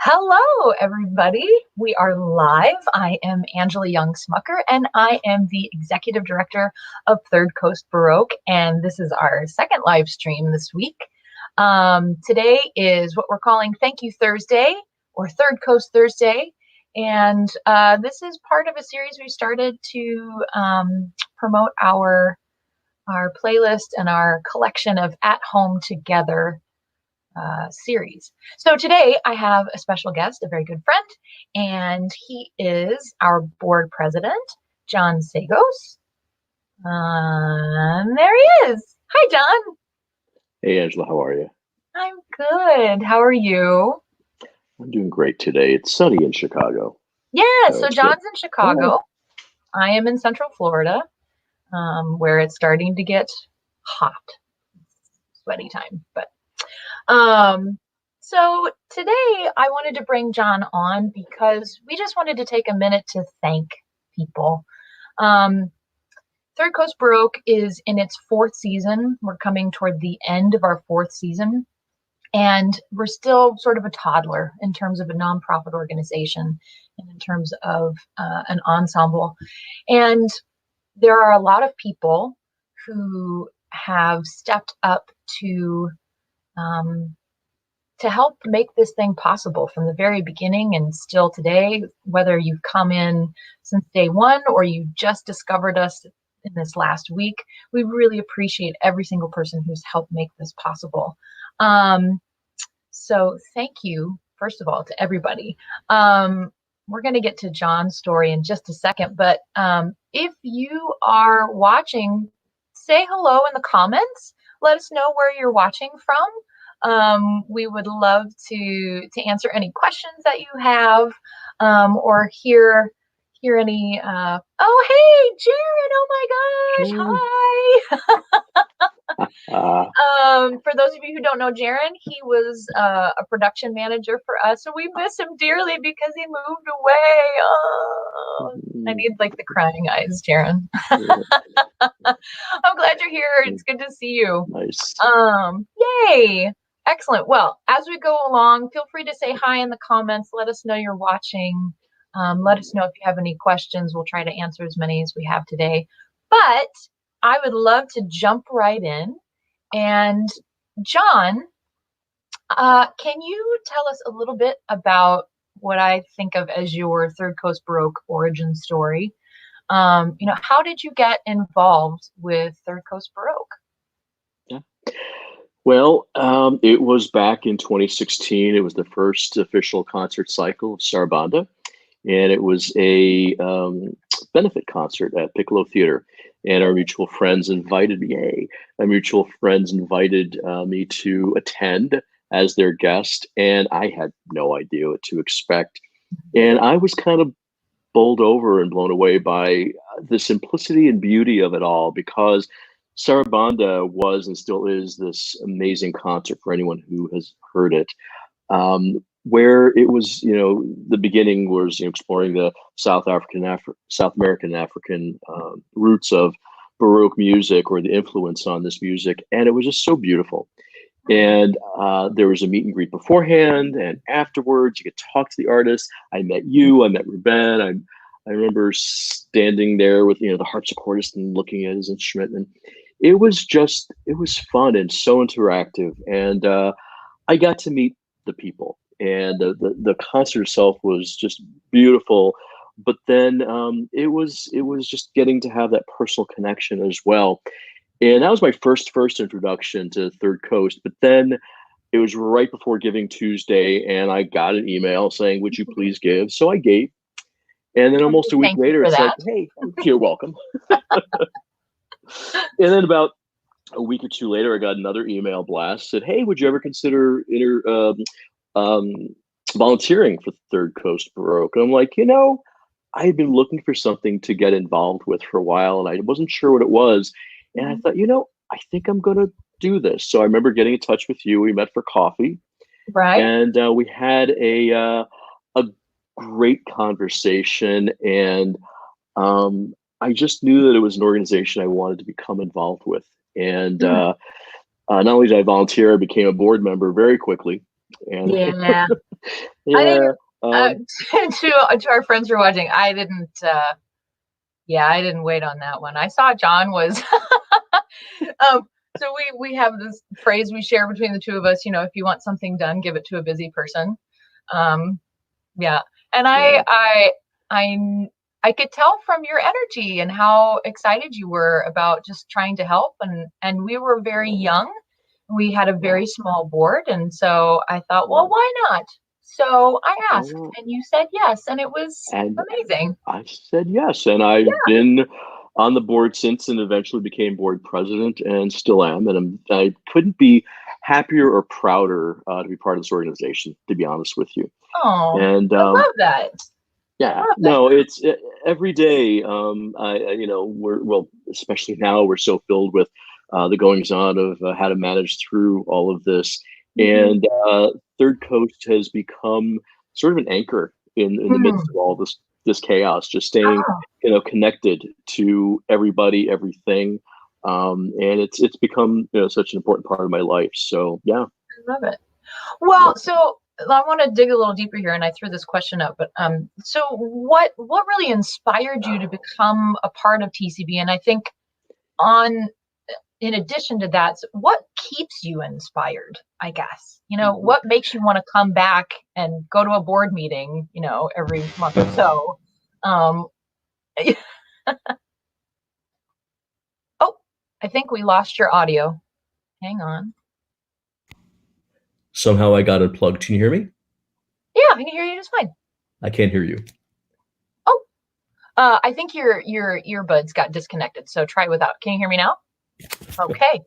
Hello, everybody. We are live. I am Angela Young Smucker, and I am the Executive Director of Third Coast Baroque, and this is our second live stream this week. Today is what we're calling Thank You Thursday, or Third Coast Thursday, and this is part of a series we started to promote our playlist and our collection of At Home Together series. So today I have a special guest, a very good friend, and he is our board president, John Sagos. There he is. Hi, John. Hey, Angela, how are you? I'm good. How are you? I'm doing great today. It's sunny in Chicago. Yeah, so John's good. in Chicago. Yeah. I am in Central Florida, where it's starting to get hot. Sweaty time, but so today I wanted to bring John on because we just wanted to take a minute to thank people. Third Coast Baroque is in its fourth season. We're coming toward the end of our fourth season, and we're still sort of a toddler in terms of a nonprofit organization and in terms of an ensemble. And there are a lot of people who have stepped up to help make this thing possible from the very beginning and still today, whether you've come in since day one or you just discovered us in this last week. We really appreciate every single person who's helped make this possible. So thank you, first of all, to everybody. We're going to get to John's story in just a second, but if you are watching, say hello in the comments. Let us know where you're watching from. We would love to answer any questions that you have, or hear any. Oh, hey, Jared! Oh my gosh! Hi. For those of you who don't know Jared, he was a production manager for us, so we miss him dearly because he moved away. Oh, I need like the crying eyes, Jared. I'm glad you're here. It's good to see you. Nice. Yay. Excellent. Well, as we go along, feel free to say hi in the comments. Let us know you're watching. Let us know if you have any questions. We'll try to answer as many as we have today. But I would love to jump right in. And John, can you tell us a little bit about what I think of as your Third Coast Baroque origin story? How did you get involved with Third Coast Baroque? Yeah. Well, it was back in 2016. It was the first official concert cycle of Sarabanda, and it was a benefit concert at Piccolo Theater. And our mutual friends invited me. Our mutual friends invited me to attend as their guest, and I had no idea what to expect. And I was kind of bowled over and blown away by the simplicity and beauty of it all, because Sarabanda was and still is this amazing concert for anyone who has heard it, where it was, the beginning was exploring the South American and African roots of Baroque music, or the influence on this music, and it was just so beautiful. And there was a meet and greet beforehand, and afterwards you could talk to the artists. I met you, I met Ruben. I remember standing there with the harpsichordist and looking at his instrument, and it was fun and so interactive. And I got to meet the people, and the concert itself was just beautiful. But then it was just getting to have that personal connection as well. And that was my first introduction to Third Coast. But then it was right before Giving Tuesday, and I got an email saying, "Would you please give?" So I gave. And then almost a week later, it's like, "Hey, you're welcome." And then about a week or two later, I got another email blast, said, "Hey, would you ever consider volunteering for Third Coast Baroque?" And I'm like, I had been looking for something to get involved with for a while, and I wasn't sure what it was. And I thought, I think I'm going to do this. So I remember getting in touch with you. We met for coffee. Right. And we had a great conversation. And I just knew that it was an organization I wanted to become involved with. And not only did I volunteer, I became a board member very quickly. And yeah. I think Yeah. to our friends who are watching, I didn't. Yeah, I didn't wait on that one. I saw John was. So we have this phrase we share between the two of us. You know, if you want something done, give it to a busy person. Um, yeah, and Yeah. I I could tell from your energy and how excited you were about just trying to help, and we were very young. We had a very small board, and so I thought, well, why not? So I Why asked, not? and you said yes, and it was And amazing. I said yes, and I've been on the board since, and eventually became board president, and still am. And I couldn't be happier or prouder to be part of this organization. To be honest with you, Oh, and I love that. I yeah, love that. no, it's every day. You know, we're well, especially now, we're so filled with the goings on of how to manage through all of this, Mhm. and Third Coast has become sort of an anchor in the midst Mm. of all this chaos. Just staying, Oh, connected to everybody, everything, and it's become such an important part of my life. So yeah, I love it. yeah. Well, so I want to dig a little deeper here, and I threw this question up, but so what really inspired you to become a part of TCB? And I think on in addition to that, what keeps you inspired? I guess what makes you want to come back and go to a board meeting, every month or so. Um, oh, I think we lost your audio. Hang on. Somehow I got unplugged. Can you hear me? Yeah, I can hear you just fine. I can't hear you. Oh, I think your earbuds got disconnected. So try without. Can you hear me now? Okay.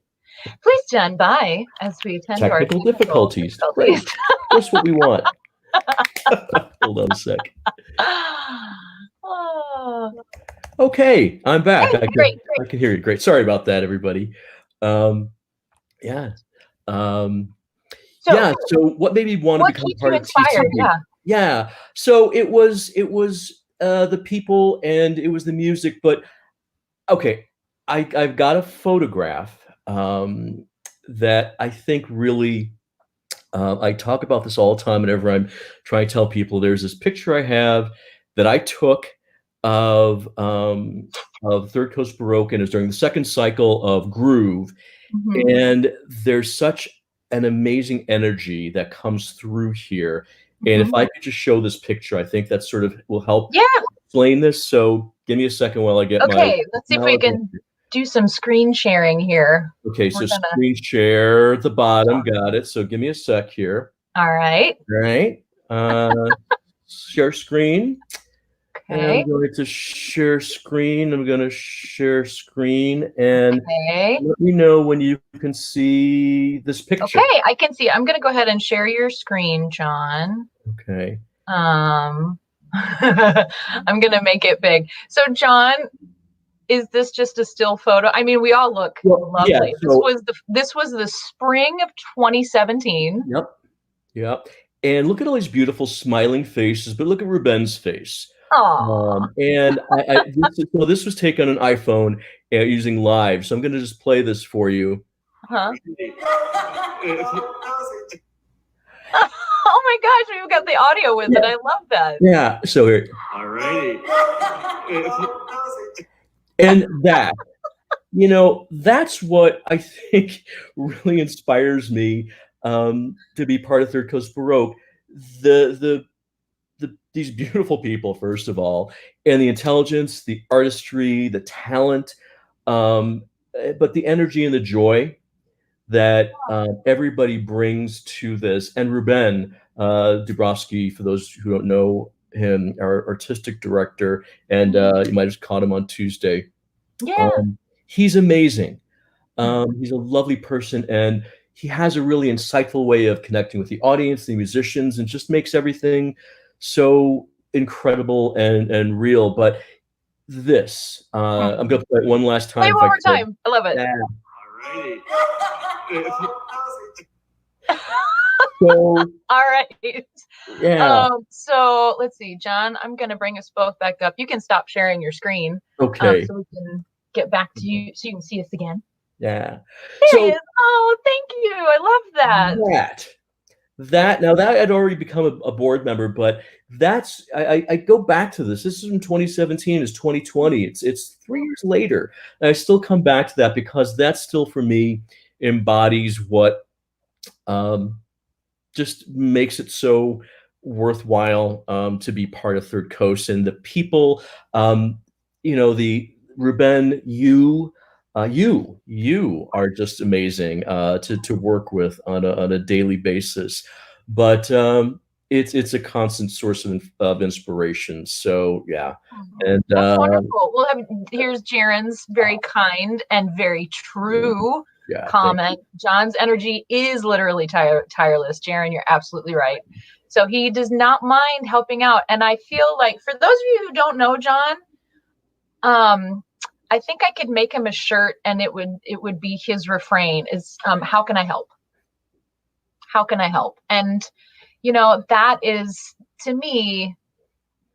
Please stand by as we attend to our Technical technical difficulties. difficulties. Great. Just what we want. Hold on a sec. Oh, Okay, I'm back. hey, great, I great. can hear you. Great. Sorry about that, everybody. Um, yeah. Um, So, yeah. So what made me want to what become keeps you part of inspired? TCB? Yeah. Yeah. So it was the people and it was the music, but okay, I've got a photograph that I think really I talk about this all the time whenever I'm trying to tell people. There's this picture I have that I took of Third Coast Baroque, and it was during the second cycle of Groove. Hmm. And there's such an amazing energy that comes through here. And if Hmm. I could just show this picture, I think that sort of will help Yeah. explain this. So give me a second while I get my Okay. Let's see if we technology. can do some screen sharing here. Okay, We're so gonna. screen share at the bottom. Got it. So give me a sec here. All right. All right. Share screen. And I'm Okay. going to share screen. I'm going to share screen and Okay. let me know when you can see this picture. Okay. I can see. I'm gonna go ahead and share your screen, John. Okay. Um, I'm gonna make it big. So, John, is this just a still photo? I mean, we all look Well, yeah. lovely. So, This was the spring of 2017. yep. Yep. And look at all these beautiful smiling faces, but look at Ruben's face. Aw. And this was taken on an iPhone using Live. So I'm going to just play this for you. Huh? Oh my gosh, we've got the audio with it. Yeah. I love that. Yeah. So here. All righty. And that's what I think really inspires me to be part of Third Coast Baroque. These beautiful people, first of all, and the intelligence, the artistry, the talent, but the energy and the joy that everybody brings to this. And Ruben Dubrovsky, for those who don't know him, our artistic director, and you might have just caught him on Tuesday. Yeah. He's amazing. He's a lovely person, and he has a really insightful way of connecting with the audience, the musicians, and just makes everything so incredible and real. But this, I'm going to play it one last Play time if one I more could. time. I love it. Yeah. All So, All right. yeah. So let's see, John, I'm gonna bring us both back up. You can stop sharing your screen, Okay. so we can get back to you so you can see us again. Yeah. There he So is. Oh, thank you. I love that. that that now that I'd already become a board member, but that's I go back to this. This is from 2017, it's 2020. It's 3 years later. And I still come back to that because that still for me embodies what um, just makes it so worthwhile to be part of Third Coast and the people. The Ruben, you are just amazing to work with on a daily basis. But it's a constant source of inspiration. So yeah, and That's wonderful. Well, here's Jaren's very kind and very true yeah, comment. John's energy is literally tireless. Jaren, you're absolutely right. So he does not mind helping out. And I feel like for those of you who don't know John, I think I could make him a shirt and it would be his refrain is, how can I help? How can I help? And, that is to me,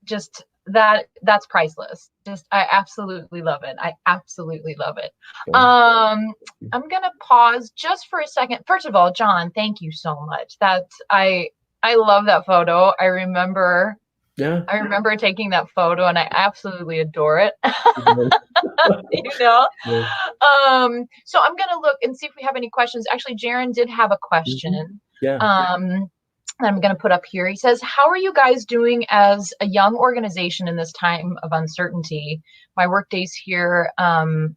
just that's priceless. Just, I absolutely love it. I absolutely love it. I'm going to pause just for a second. First of all, John, thank you so much. I love that photo. I remember taking that photo and I absolutely adore it. Yeah. So I'm going to look and see if we have any questions. Actually, Jaren did have a question. Yeah. I'm going to put up here. He says, how are you guys doing as a young organization in this time of uncertainty? My work days here, and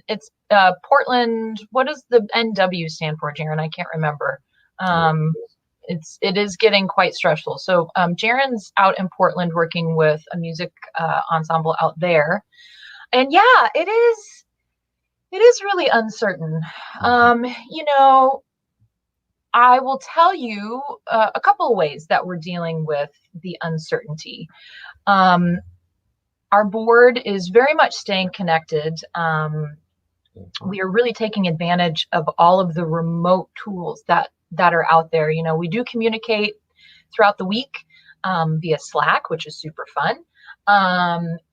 it's Portland. What does the NW stand for, Jaren? I can't remember. It is getting quite stressful. So Jaren's out in Portland working with a music ensemble out there. And yeah, it is really uncertain. I will tell you a couple of ways that we're dealing with the uncertainty. Our board is very much staying connected. We are really taking advantage of all of the remote tools that are out there. We do communicate throughout the week via Slack, which is super fun.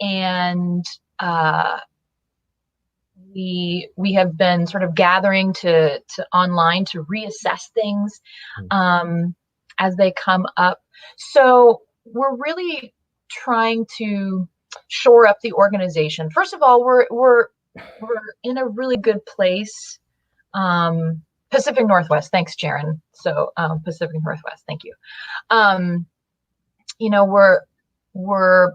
And we have been sort of gathering to online to reassess things as they come up. So we're really trying to shore up the organization. First of all, we're in a really good place. Pacific Northwest. Thanks, Jaren. So Pacific Northwest. Thank you. We're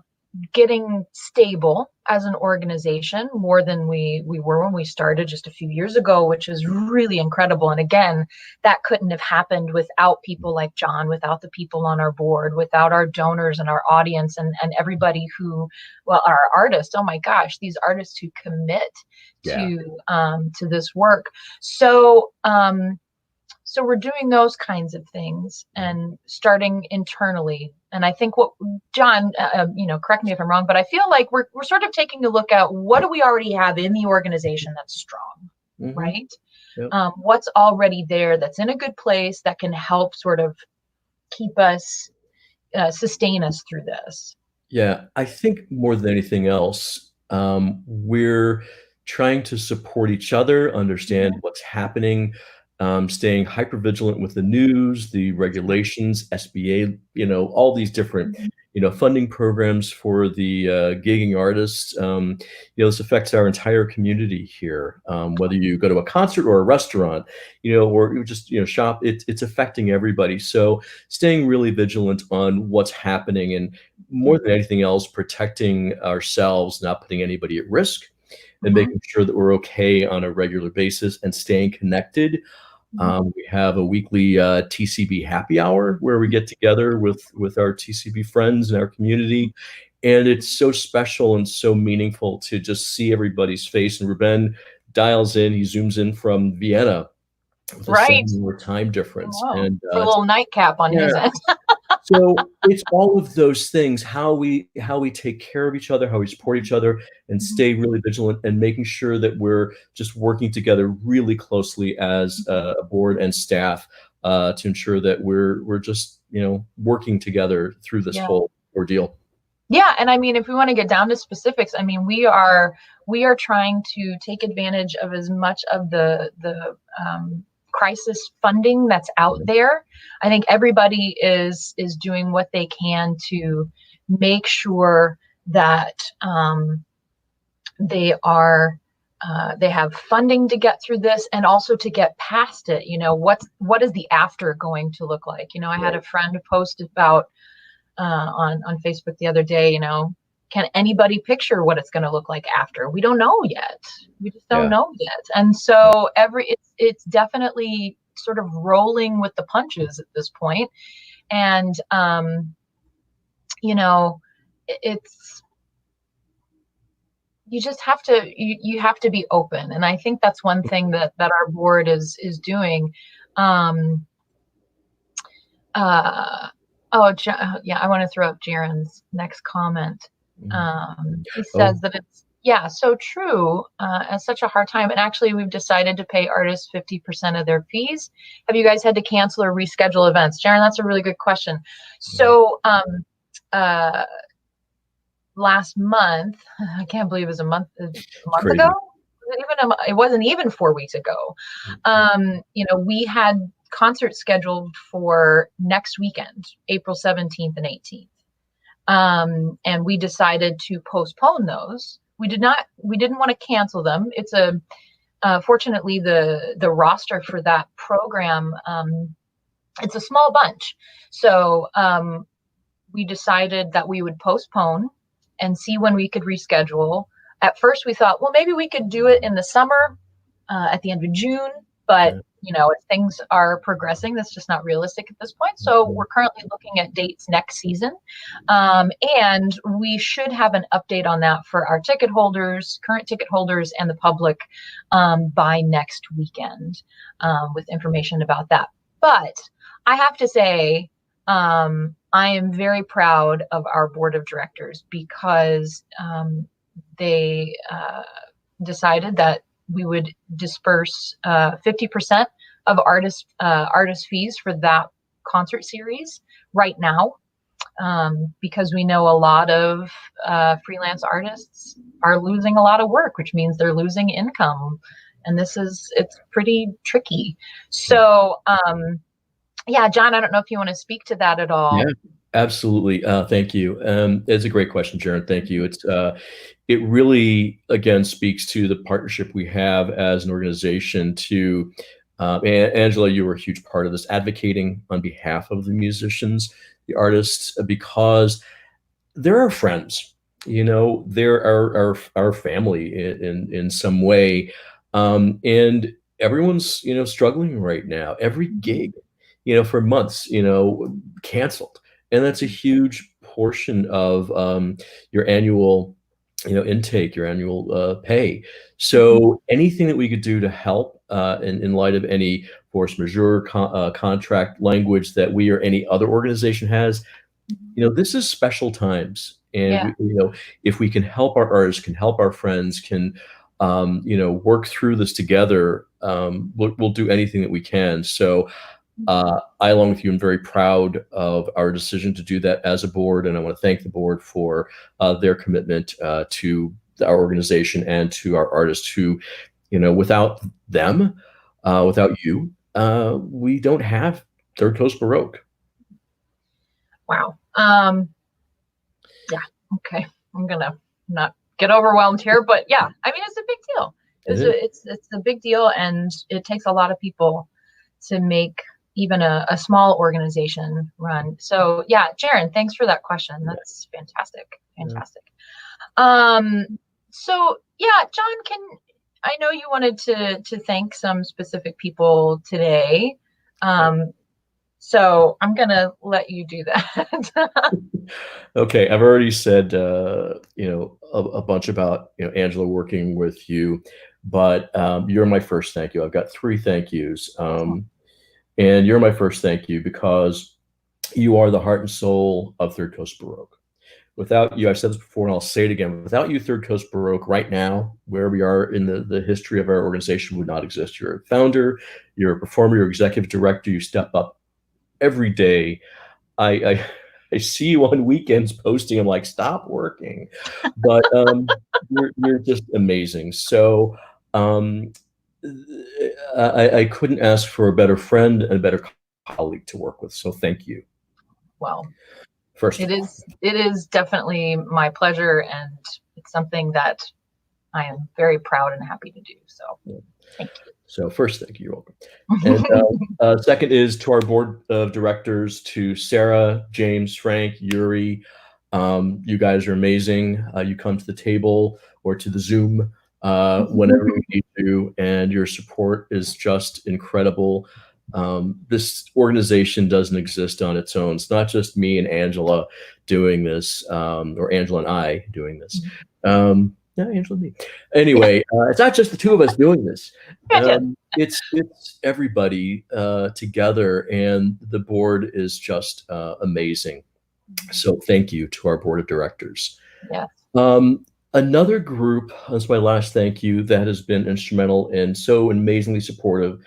getting stable as an organization more than we were when we started just a few years ago, which is really incredible. And again, that couldn't have happened without people like John, without the people on our board, without our donors and our audience and everybody who, our artists. Oh my gosh, these artists who commit to this work. So we're doing those kinds of things and starting internally. And I think what John, correct me if I'm wrong, but I feel like we're sort of taking a look at what do we already have in the organization that's strong, right? Yep. What's already there that's in a good place that can help sort of keep us, sustain us through this. Yeah, I think more than anything else, we're trying to support each other, understand what's happening, staying hyper vigilant with the news, the regulations, SBA, all these different, funding programs for the gigging artists. This affects our entire community here. Whether you go to a concert or a restaurant, or you just, shop, it's affecting everybody. So staying really vigilant on what's happening and more than anything else, protecting ourselves, not putting anybody at risk and making sure that we're okay on a regular basis and staying connected. We have a weekly TCB happy hour where we get together with our TCB friends and our community. And it's so special and so meaningful to just see everybody's face. And Ruben dials in, he zooms in from Vienna with a 7-hour time difference. Wow. And a little nightcap on his end. So it's all of those things, how we take care of each other, how we support each other and stay really vigilant and making sure that we're just working together really closely as a board and staff to ensure that we're just, working together through this whole ordeal. Yeah. And I mean, if we want to get down to specifics, I mean, we are trying to take advantage of as much of the crisis funding that's out there. I think everybody is doing what they can to make sure that they have funding to get through this, and also to get past it. What is the after going to look like? I had a friend post about on Facebook the other day, can anybody picture what it's going to look like after? We don't know yet. We just don't know yet. And so it's definitely sort of rolling with the punches at this point. And, it's, you just have to, you have to be open. And I think that's one thing that our board is doing. Yeah, I want to throw up Jaron's next comment. He says that it's, so true, at such a hard time. And actually, we've decided to pay artists 50% of their fees. Have you guys had to cancel or reschedule events? Jaron, that's a really good question. So last month, I can't believe it was a month ago. It wasn't even 4 weeks ago. We had concerts scheduled for next weekend, April 17th and 18th. And we decided to postpone those. We didn't want to cancel them. It's fortunately the roster for that program, it's a small bunch. So we decided that we would postpone and see when we could reschedule. At first we thought, well, maybe we could do it in the summer, at the end of June, but if things are progressing, that's just not realistic at this point. So we're currently looking at dates next season. And we should have an update on that for our ticket holders, current ticket holders, and the public by next weekend, with information about that. But I have to say, I am very proud of our board of directors, because they decided that we would disperse 50% of artist fees for that concert series right now, because we know a lot of freelance artists are losing a lot of work, which means they're losing income, and it's pretty tricky. So John, I don't know if you want to speak to that at all. Yeah, absolutely. Thank you. It's a great question, Jaron. Thank you. It really, again, speaks to the partnership we have as an organization to, Angela, you were a huge part of this, advocating on behalf of the musicians, the artists, because they're our friends, they're our family in some way. And everyone's, struggling right now. Every gig, for months, canceled. And that's a huge portion of your annual, intake, your annual pay. So anything that we could do to help in light of any force majeure contract language that we or any other organization has, this is special times. And if we can help our artists, can help our friends, can work through this together, we'll do anything that we can. So I, along with you, am very proud of our decision to do that as a board, and I want to thank the board for their commitment to our organization and to our artists who, without them, without you, we don't have Third Coast Baroque. Wow. Okay. I'm gonna not get overwhelmed here, but I mean, it's a big deal. It's a big deal, and it takes a lot of people to make even a small organization run. So Jaron, thanks for that question. That's fantastic. So John, I know you wanted to thank some specific people today. So I'm gonna let you do that. Okay, I've already said a bunch about Angela working with you, but you're my first thank you. I've got 3 thank yous. And you're my first thank you because you are the heart and soul of Third Coast Baroque. Without you, I've said this before and I'll say it again, without you, Third Coast Baroque right now, where we are in the history of our organization, would not exist. You're a founder, you're a performer, you're executive director, you step up every day. I see you on weekends posting. I'm like, stop working. But you're just amazing. So I couldn't ask for a better friend and a better colleague to work with. So thank you. Well, First it of all. is definitely my pleasure, and it's something that I am very proud and happy to do. So thank So first, thank you. You're welcome. And you. second is to our board of directors, to Sarah, James, Frank, Youre. You guys are amazing. You come to the table or to the Zoom whenever we need to, and your support is just incredible. This organization doesn't exist on its own. It's not just me and Angela doing this, or Angela and I doing this. Yeah, Angela and me. Anyway, it's not just the two of us doing this. It's everybody together, and the board is just amazing. So thank you to our board of directors. Yeah. Another group, that's my last thank you, that has been instrumental and so amazingly supportive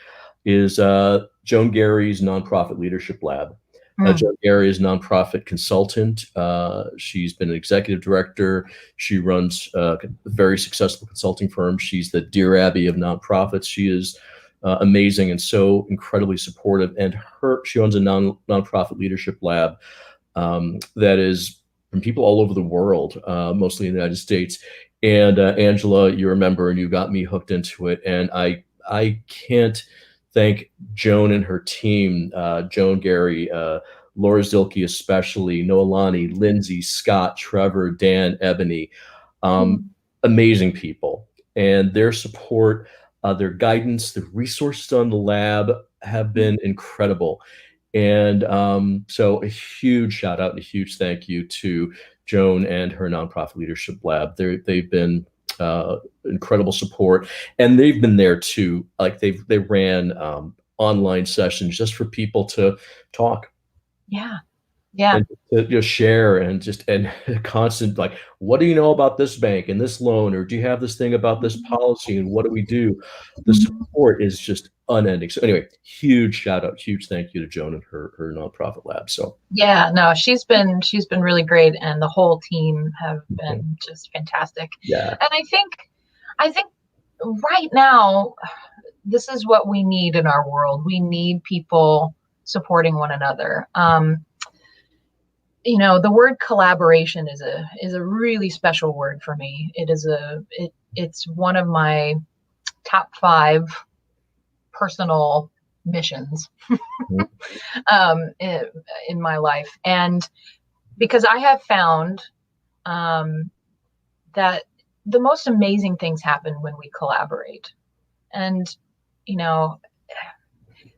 is Joan Gary's Nonprofit Leadership Lab. Joan Gary is a nonprofit consultant. She's been an executive director. She runs a very successful consulting firm. She's the Dear Abby of nonprofits. She is amazing and so incredibly supportive. And she owns a nonprofit leadership lab that is from people all over the world, mostly in the United States. And Angela, you remember, and you got me hooked into it. And I can't thank Joan and her team, Joan Gary, Laura Zilke especially, Noelani, Lindsay, Scott, Trevor, Dan, Ebony, amazing people. And their support, their guidance, the resources on the lab have been incredible. And so a huge shout out and a huge thank you to Joan and her nonprofit leadership lab. They've been incredible support, and they've been there too. Like they ran online sessions just for people to talk. Yeah. And to share and constant, like, what do you know about this bank and this loan, or do you have this thing about this policy, and what do we do? The support is just unending. So anyway, huge shout out, huge thank you to Joan and her nonprofit lab. So yeah, no, she's been really great, and the whole team have been just fantastic. Yeah. And I think right now, this is what we need in our world. We need people supporting one another. You know, the word collaboration is a really special word for me. It's one of my top 5 personal missions in my life. And because I have found that the most amazing things happen when we collaborate. And, you know,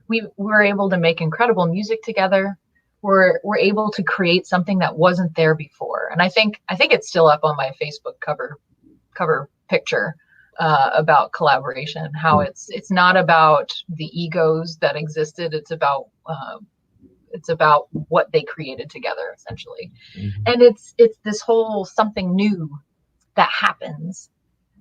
we're able to make incredible music together. We're able to create something that wasn't there before. And I think it's still up on my Facebook cover picture about collaboration, how it's not about the egos that existed. It's about what they created together, essentially. And it's this whole something new that happens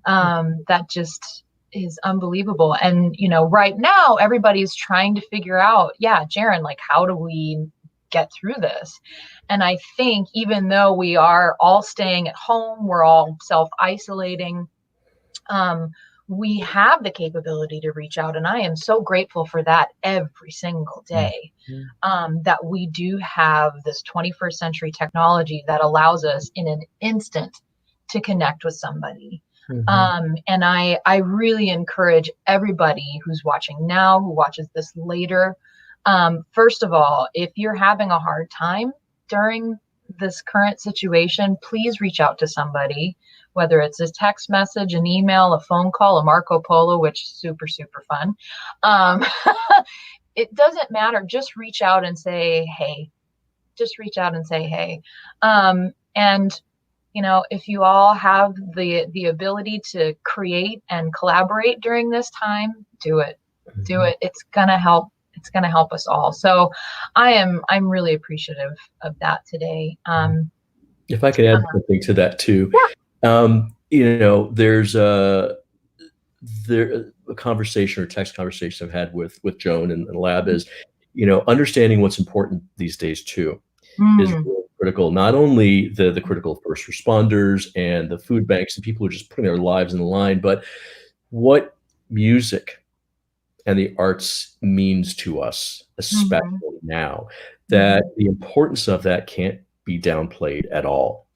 that just is unbelievable. And, you know, right now everybody's trying to figure out, Jaren, like, how do we get through this? And I think even though we are all staying at home, we're all self-isolating, we have the capability to reach out. And I am so grateful for that every single day, that we do have this 21st century technology that allows us in an instant to connect with somebody. And I really encourage everybody who's watching now, who watches this later, first of all, if you're having a hard time during this current situation, please reach out to somebody, whether it's a text message, an email, a phone call, a Marco Polo, which is super, super fun. It doesn't matter. Just reach out and say, hey. Just reach out and say, hey. And, you know, if you all have the ability to create and collaborate during this time, do it. Do it. It's going to help. It's going to help us all. So I'm really appreciative of that today. If I could add something to that too, you know, there's a conversation or text conversation I've had with Joan and the lab is, you know, understanding what's important these days too is really critical. Not only the critical first responders and the food banks and people who are just putting their lives in the line, but what music and the arts means to us, Mhm. especially now, that Mhm. the importance of that can't be downplayed at all.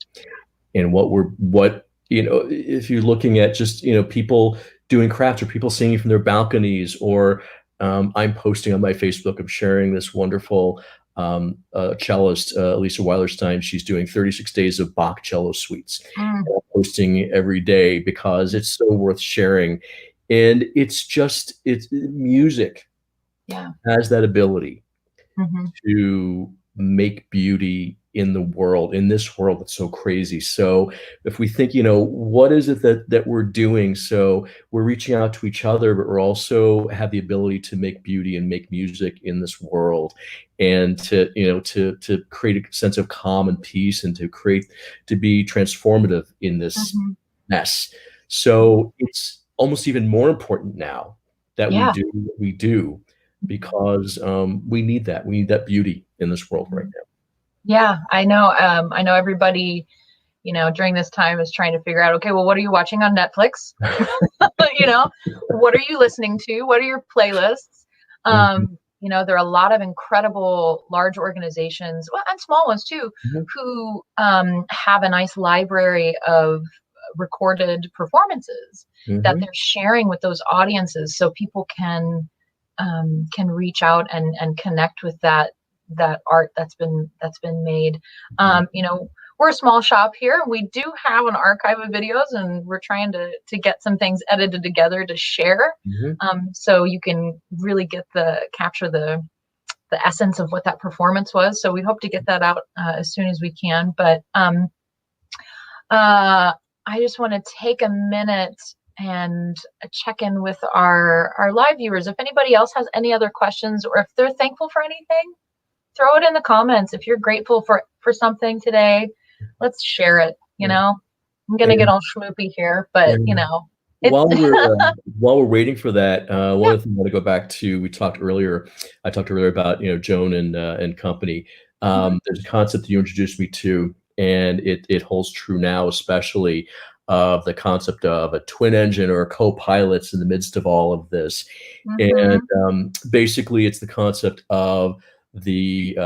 And what if you're looking at just people doing crafts, or people singing from their balconies, or I'm posting on my Facebook, I'm sharing this wonderful cellist, Lisa Weilerstein. She's doing 36 days of Bach cello suites, Mm. and I'm posting every day because it's so worth sharing. And it's music Yeah. has that ability Mhm. to make beauty in the world, in this world that's so crazy. So if we think, what is it that we're doing? So we're reaching out to each other, but we're also have the ability to make beauty and make music in this world, and to create a sense of calm and peace, and to be transformative in this Mhm. mess. So it's almost even more important now that we Yeah. do what we do, because we need that. We need that beauty in this world right now. Yeah, I know. I know everybody, during this time is trying to figure out, okay, well, what are you watching on Netflix? you know, what are you listening to? What are your playlists? Mhm, There are a lot of incredible large organizations, well, and small ones too, mhm, who have a nice library of recorded performances that mhm, they're sharing with those audiences, so people can reach out and connect with that art that's been made. mhm, We're a small shop here. We do have an archive of videos, and we're trying to get some things edited together to share, mhm. so you can really capture the essence of what that performance was. So we hope to get that out as soon as we can. But uh, I just want to take a minute and check in with our live viewers. If anybody else has any other questions, or if they're thankful for anything, throw it in the comments. If you're grateful for something today, let's share it. Yeah. I'm gonna get And, all schmoopy here, but and it's while we're waiting for that, one yeah. of the things I want to go back to, we talked earlier. I talked earlier about Joan and company. Mhm. There's a concept you introduced me to, and it holds true now, especially of the concept of a twin engine or co-pilots in the midst of all of this. And Mhm. basically, it's the concept of the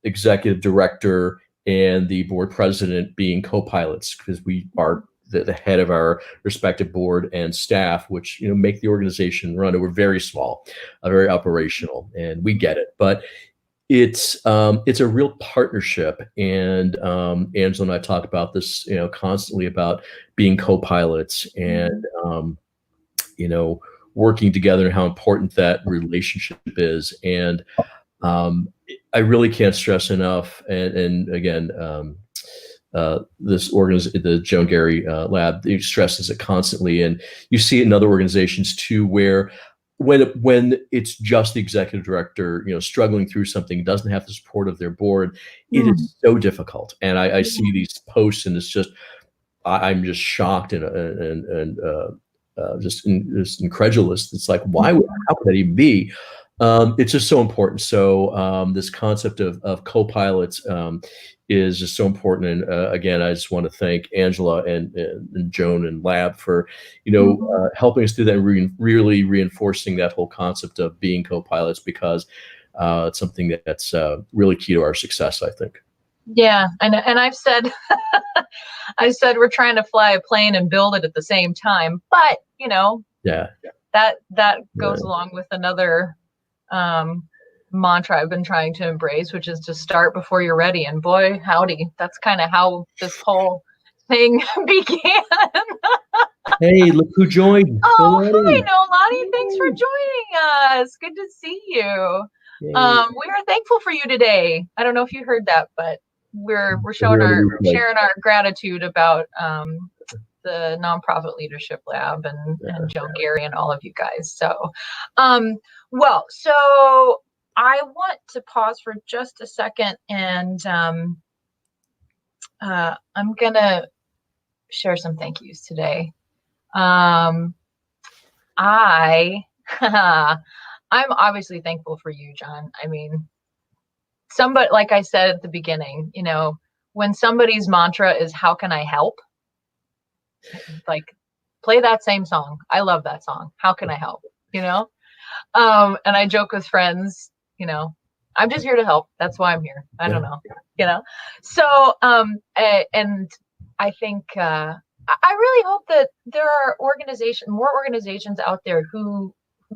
executive director and the board president being co-pilots, because we are the head of our respective board and staff, which make the organization run. And we're very small, very operational, and we get it. But it's a real partnership, and Angela and I talk about this constantly, about being co-pilots, and Mhm. you know working together, and how important that relationship is. And um, I really can't stress enough, and again, the Joan Gary lab, it stresses it constantly, and you see it in other organizations too, where when it's just the executive director, struggling through something, doesn't have the support of their board, it Mm. is so difficult. And I Yeah. see these posts, and it's just I'm just shocked, and just incredulous. It's like, Mhm. how could that even be? It's just so important. So this concept of co-pilots is just so important. And again, I just want to thank Angela and Joan and Lab for, Mhm. helping us do that, and really reinforcing that whole concept of being co-pilots, because it's something that's really key to our success, I think. Yeah, and I said we're trying to fly a plane and build it at the same time, but Yeah. that Yeah. goes along with another um, mantra I've been trying to embrace, which is to start before you're ready. And boy, howdy, that's kind of how this whole thing began. Hey, look who joined. Oh, hi, Nolani. Nolani. Thanks for Yay. joining us. Good to see you. Yay. We are thankful for you today. I don't know if you heard that, but we're We'll showing hear on the our replay. sharing our gratitude about the Nonprofit Leadership Lab and Yeah. Joan Gary and all of you guys. Um, so I want to pause for just a second, and I'm gonna share some thank yous today. Um, I I'm obviously thankful for you, John. I mean, somebody, like I said at the beginning, when somebody's mantra is "How can I help?" like play that same song. I love that song. How can I help? You know? And I joke with friends, I'm just here to help. That's why I'm here. I don't know. So, and I think, I really hope that there are more organizations out there who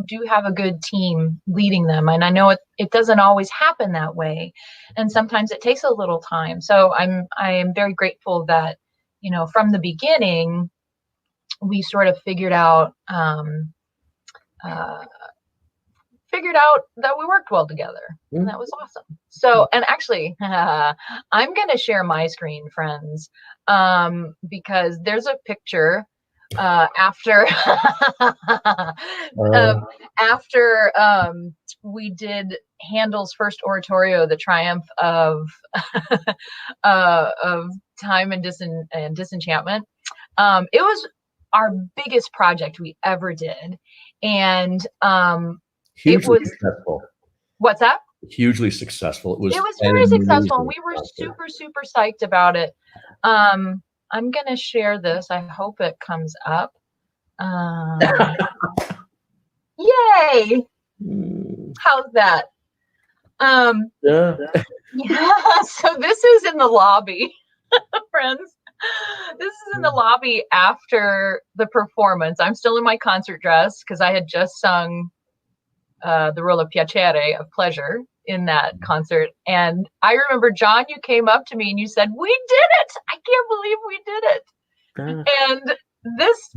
do have a good team leading them. And I know it doesn't always happen that way. And sometimes it takes a little time. So I am very grateful that, from the beginning, we sort of figured out that we worked well together, and that was awesome. So, and actually, I'm going to share my screen, friends, because there's a picture after after we did Handel's first oratorio, The Triumph of of Time and Disenchantment. It was our biggest project we ever did, and hugely it was successful. What's that? Hugely successful. It was very successful. We were super, super psyched about it. I'm gonna share this. I hope it comes up. Yay! How's that? Yeah. So this is in the lobby, friends. This is in the lobby after the performance. I'm still in my concert dress because I had just sung the role of Piacere, of pleasure, in that concert. And I remember, John, you came up to me and you said, "We did it! I can't believe we did it!" And this,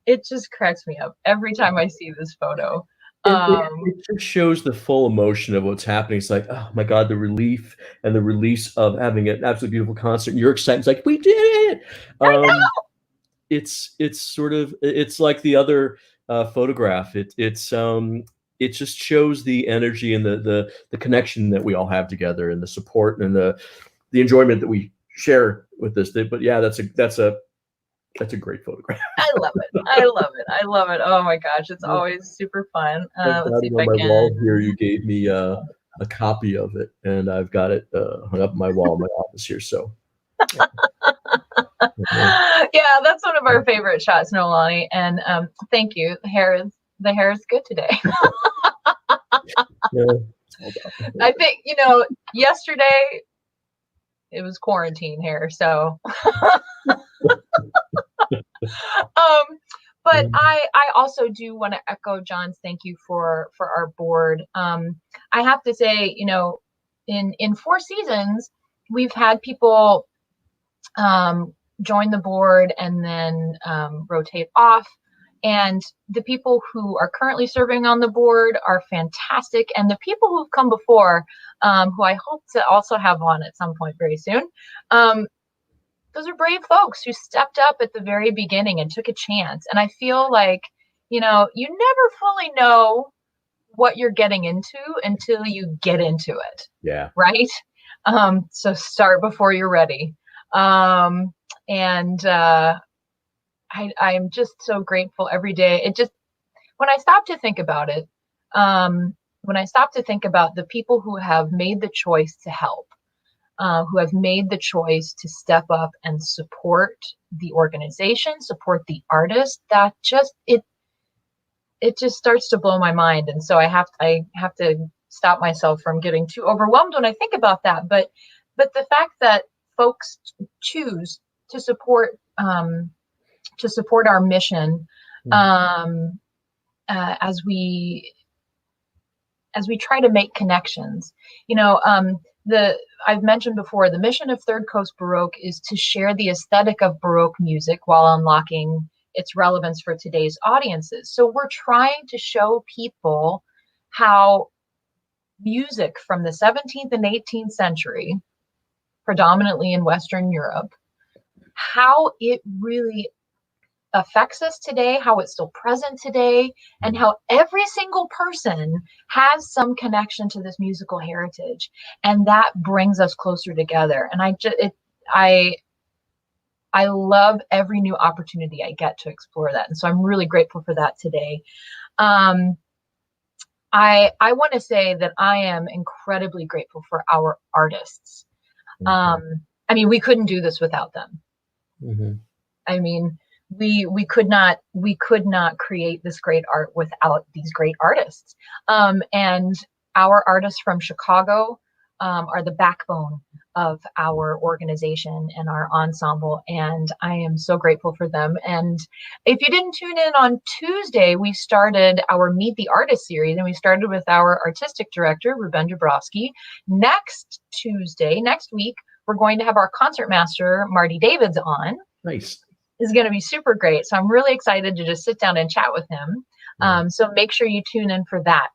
it just cracks me up every time I see this photo. It just shows the full emotion of what's happening. It's like, oh my God, the relief and the release of having an absolutely beautiful concert. And you're excited. It's like, we did it. I know. It's like the other photograph. It just shows the energy and the connection that we all have together, and the support and the enjoyment that we share with this. But yeah, that's a great photograph. I love it. I love it. Oh my gosh, it's always super fun. Let's see if I on my can. wall here, you gave me a copy of it, and I've got it hung up on my wall in my office here. So. Yeah, that's one of our favorite shots, Nolani. And thank you. The hair is good today. I think, yesterday it was quarantine hair, so but I also do want to echo John's thank you for our board. I have to say, in 4 seasons, we've had people join the board and then rotate off. And the people who are currently serving on the board are fantastic. And the people who've come before, who I hope to also have on at some point very soon, those are brave folks who stepped up at the very beginning and took a chance. And I feel like, you never fully know what you're getting into until you get into it. Yeah. Right? So start before you're ready. I'm just so grateful every day. When I stop to think about it, when I stop to think about the people who have made the choice to help, who have made the choice to step up and support the organization, support the artist, it just starts to blow my mind. And so I have to stop myself from getting too overwhelmed when I think about that. But the fact that folks choose to support our mission as we try to make connections. I've mentioned before, the mission of Third Coast Baroque is to share the aesthetic of Baroque music while unlocking its relevance for today's audiences. So we're trying to show people how music from the 17th and 18th century, predominantly in Western Europe, how it really affects us today, how it's still present today, and how every single person has some connection to this musical heritage, and that brings us closer together. And I love every new opportunity I get to explore that, and so I'm really grateful for that today. I want to say that I am incredibly grateful for our artists. We couldn't do this without them. I mean, we could not create this great art without these great artists. And our artists from Chicago are the backbone of our organization and our ensemble, and I am so grateful for them. And if you didn't tune in on Tuesday, we started our Meet the Artist series, and we started with our artistic director, Ruben Dabrowski. Next Tuesday, next week, we're going to have our concert master, Marty Davids, on. Nice. Is going to be super great. So I'm really excited to just sit down and chat with him. So make sure you tune in for that.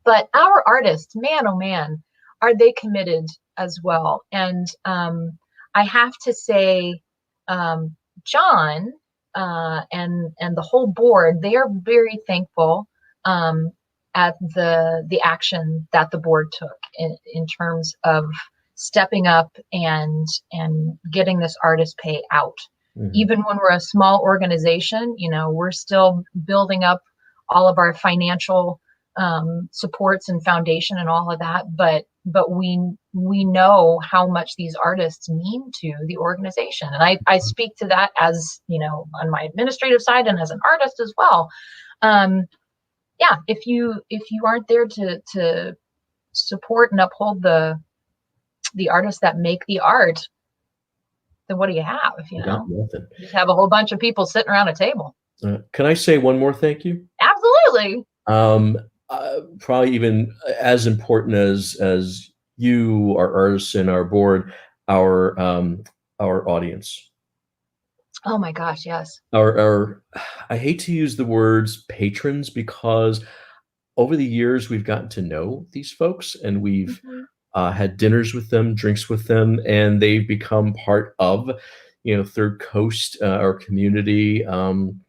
But our artists, man, oh man, are they committed as well. And I have to say, John and the whole board, they are very thankful at the action that the board took in terms of stepping up and getting this artist pay out. Even when we're a small organization, we're still building up all of our financial supports and foundation and all of that. But we know how much these artists mean to the organization. And I speak to that as, on my administrative side and as an artist as well. Yeah, if you aren't there to support and uphold the artists that make the art, then what do you have? You just have a whole bunch of people sitting around a table. Can I say one more thank you? Absolutely. Probably even as important as you, our artists, and our board, our audience. Oh my gosh, yes. Our I hate to use the words patrons, because over the years we've gotten to know these folks, and we've had dinners with them, drinks with them, and they've become part of, Third Coast, our community, and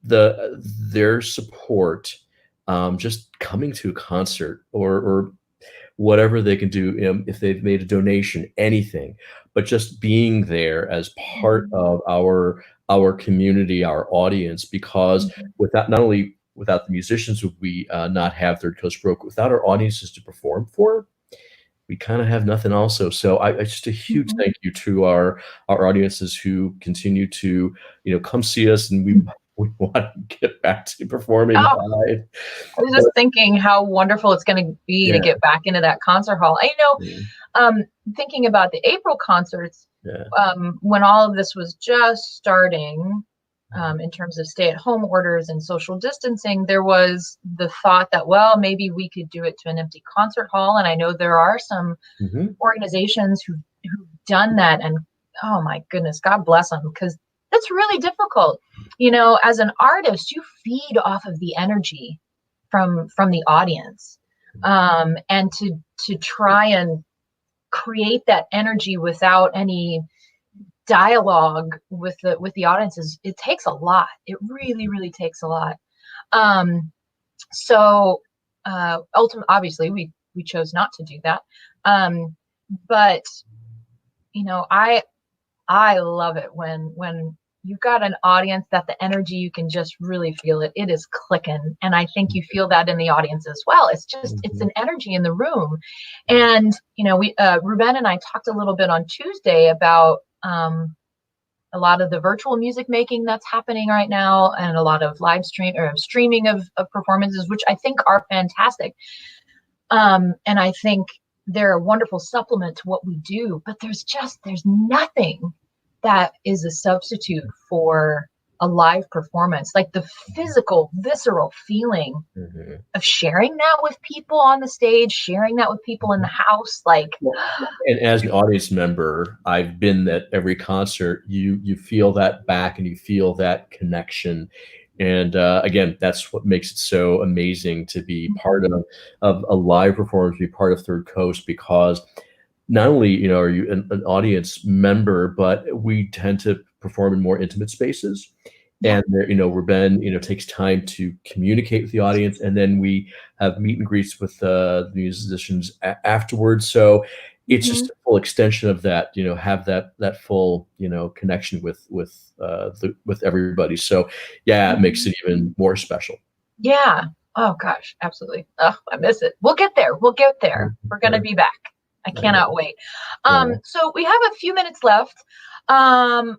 their support, just coming to a concert or whatever they can do, if they've made a donation, anything, but just being there as part of our community, our audience, because not only without the musicians would we not have Third Coast Baroque, without our audiences to perform for, we kind of have nothing also. So I just a huge thank you to our audiences who continue to, come see us, and we want to get back to performing live. I was just thinking how wonderful it's going to be to get back into that concert hall. Thinking about the April concerts, when all of this was just starting, in terms of stay-at-home orders and social distancing, there was the thought that, well, maybe we could do it to an empty concert hall. And I know there are some organizations who've done that, and oh my goodness, God bless them, because that's really difficult. As an artist, you feed off of the energy from the audience, and to try and create that energy without any dialogue with the audiences, it takes a lot. It really, really takes a lot. So ultimately, obviously, we chose not to do that. But I love it when you've got an audience that the energy, you can just really feel it. It is clicking. And I think you feel that in the audience as well. It's just, it's an energy in the room. And, Ruben and I talked a little bit on Tuesday about a lot of the virtual music making that's happening right now, and a lot of live streaming of performances, which I think are fantastic. And I think they're a wonderful supplement to what we do, but there's nothing that is a substitute for a live performance, like the physical, visceral feeling of sharing that with people on the stage, sharing that with people in the house. And as an audience member, I've been at every concert. You feel that back, and you feel that connection. And again, that's what makes it so amazing to be part of a live performance, be part of Third Coast, because not only are you an audience member, but we tend to perform in more intimate spaces, and Ruben takes time to communicate with the audience, and then we have meet and greets with the musicians afterwards. So it's just a full extension of that. Have that full connection with everybody. So it makes it even more special. Yeah. Oh gosh, absolutely. Oh, I miss it. We'll get there. We're gonna be back. I cannot wait. So we have a few minutes left. I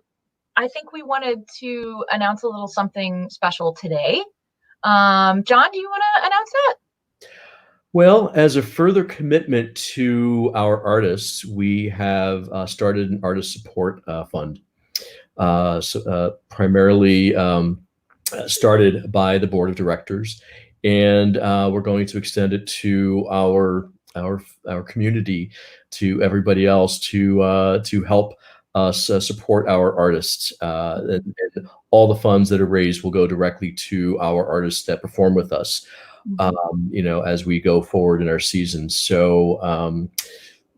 think we wanted to announce a little something special today. John, do you want to announce that? Well, as a further commitment to our artists, we have started an artist support fund, primarily started by the board of directors, and we're going to extend it to our community, to everybody else, to help us support our artists. And all the funds that are raised will go directly to our artists that perform with us, as we go forward in our season. So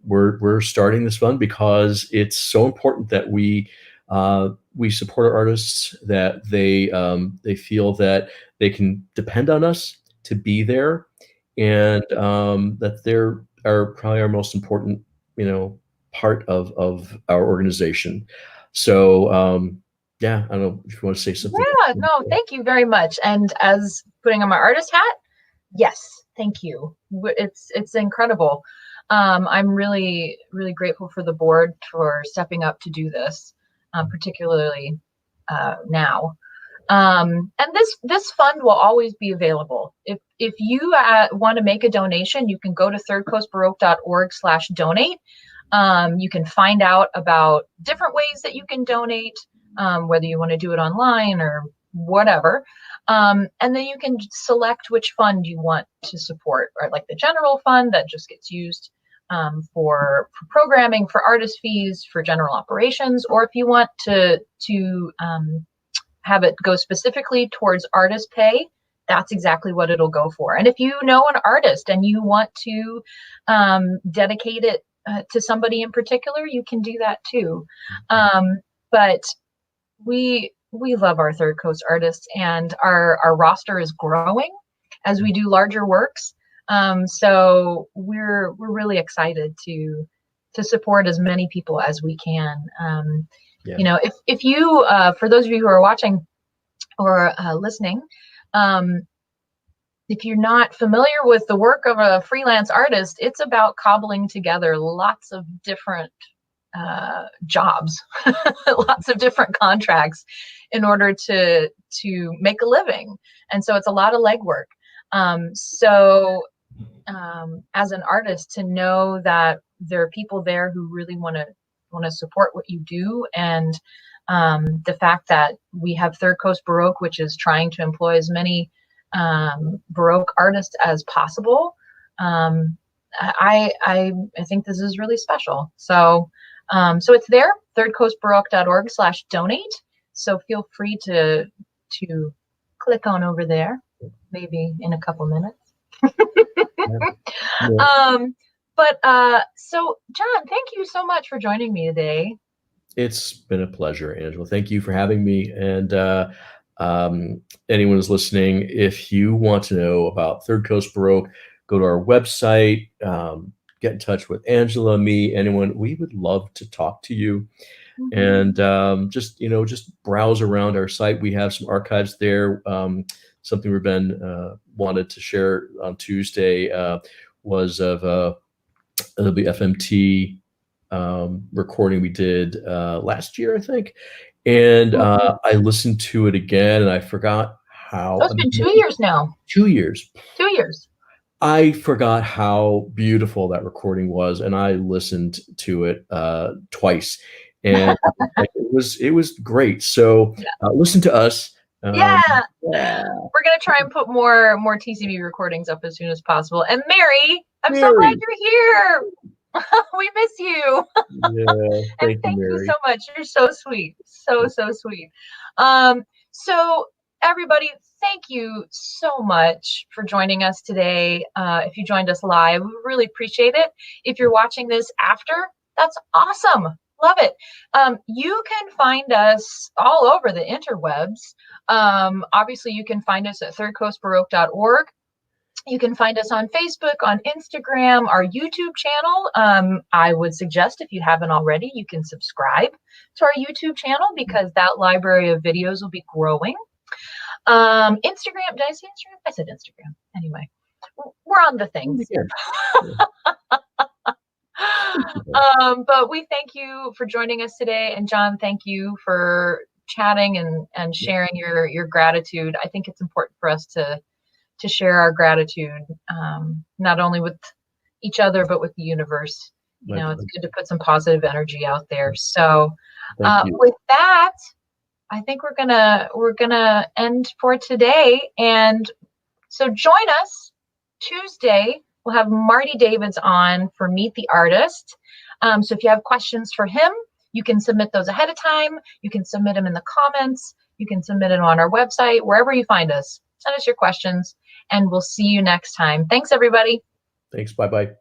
we're starting this fund because it's so important that we support our artists, that they feel that they can depend on us to be there, and that they're probably our most important, part of our organization. So yeah, I don't know if you want to say something. Yeah, no, thank you very much. And as putting on my artist hat, yes, thank you. It's incredible. I'm really, really grateful for the board for stepping up to do this, particularly now. And this fund will always be available. If you want to make a donation, you can go to thirdcoastbaroque.org/donate. You can find out about different ways that you can donate, whether you want to do it online or whatever. And then you can select which fund you want to support, or like the general fund that just gets used for programming, for artist fees, for general operations, or if you want to have it go specifically towards artist pay, that's exactly what it'll go for. And if you know an artist and you want to dedicate it to somebody in particular, you can do that too. But we love our Third Coast artists, and our roster is growing as we do larger works. So we're really excited to support as many people as we can. Yeah. If you, for those of you who are watching or listening, if you're not familiar with the work of a freelance artist, it's about cobbling together lots of different jobs, lots of different contracts in order to make a living. And so it's a lot of legwork. As an artist, to know that there are people there who really want to support what you do, and the fact that we have Third Coast Baroque, which is trying to employ as many Baroque artists as possible. I think this is really special. So it's there, thirdcoastbaroque.org/donate. So feel free to click on over there, maybe in a couple minutes. So John, thank you so much for joining me today. It's been a pleasure, Angela. Thank you for having me. And anyone who's listening, if you want to know about Third Coast Baroque, go to our website, get in touch with Angela, me, anyone. We would love to talk to you. And just browse around our site. We have some archives there. Something Ruben wanted to share on Tuesday was of the FMT recording we did last year, I think. And I listened to it again, and I forgot how. It's been 2 years now. 2 years. 2 years. I forgot how beautiful that recording was, and I listened to it twice, and it was great. So listen to us. We're gonna try and put more TCB recordings up as soon as possible. And Mary, I'm so glad you're here. We miss you. Yeah, thank you so much. You're so sweet. So sweet. So everybody, thank you so much for joining us today. If you joined us live, we really appreciate it. If you're watching this after, that's awesome. Love it. You can find us all over the interwebs. Obviously, you can find us at thirdcoastbaroque.org. You can find us on Facebook, on Instagram, our YouTube channel. I would suggest, if you haven't already, you can subscribe to our YouTube channel, because that library of videos will be growing. Instagram, did I say Instagram? I said Instagram. Anyway, we're on the things. But we thank you for joining us today. And John, thank you for chatting and sharing your gratitude. I think it's important for us to share our gratitude, not only with each other, but with the universe. You know, it's good to put some positive energy out there. So with that, I think we're gonna end for today. And so join us Tuesday. We'll have Marty Davids on for Meet the Artist. So if you have questions for him, you can submit those ahead of time. You can submit them in the comments. You can submit them on our website, wherever you find us. Send us your questions, and we'll see you next time. Thanks, everybody. Thanks. Bye-bye.